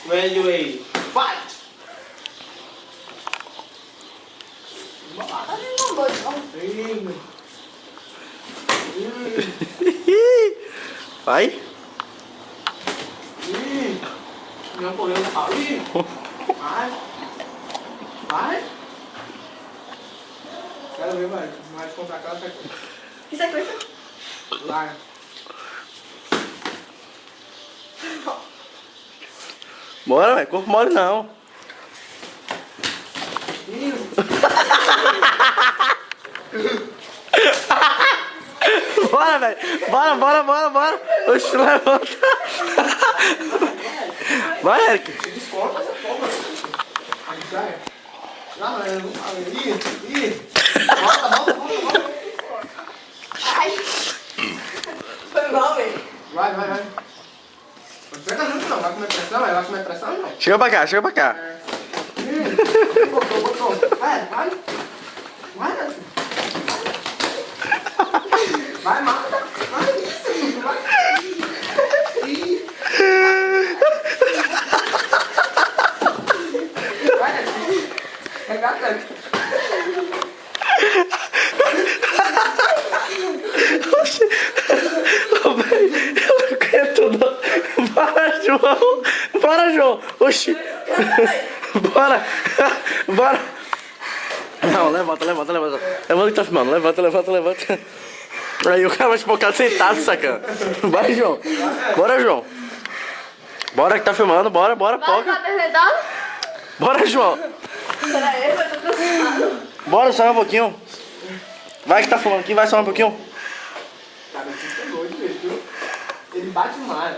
When you ready, fight! Vai. Não correu o pau. Vai. Vai. Quero ver, vai. Mais contra aquela sequência. Que sequência? Lá. Bora, velho. Corpo mole não. Bora, velho. Bora. Oxe, levanta. Vai, Eric. Desconta essa porra. Aqui já é. Não, eu não falei. Ih. Volta. Ai! Foi mal, velho. Vai. Não pega junto não. Vai comer pressão, não. Chega pra cá. Botou. Vai. Vai, mata. Vai, isso. Vai. Vai, regata. Oxi. Ô, velho. Eu não aguento não. Bora, João. Oxi. Bora. Não, levanta. Levanta que tá filmando. Levanta. Aí o cara vai espocar sentado, sacana. Vai, João. Bora, João. Bora que tá filmando. Bora, Vai, poca. tá apresentado? Bora, João. Pera aí, eu tô cansado. Bora, só um pouquinho. Vai que tá filmando aqui, vai só um pouquinho. Cara, você é doido, viu? Ele bate mais.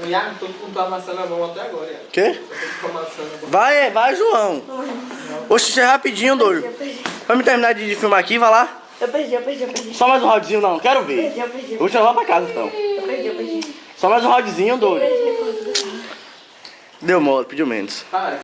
O Iago, tô com tua maçã na mão até agora, Iago. Quê? Eu tô com a maçã na mão. Vai, João. Oxe, isso é rapidinho, doido. Eu perdi. Vamos terminar de filmar aqui, vai lá. Eu perdi. Só mais um roundzinho, não. Quero ver. Eu perdi. Eu vou te levar pra casa, então. Eu perdi. Só mais um roundzinho, doido. Perdi. Deu mole, pediu menos. Para.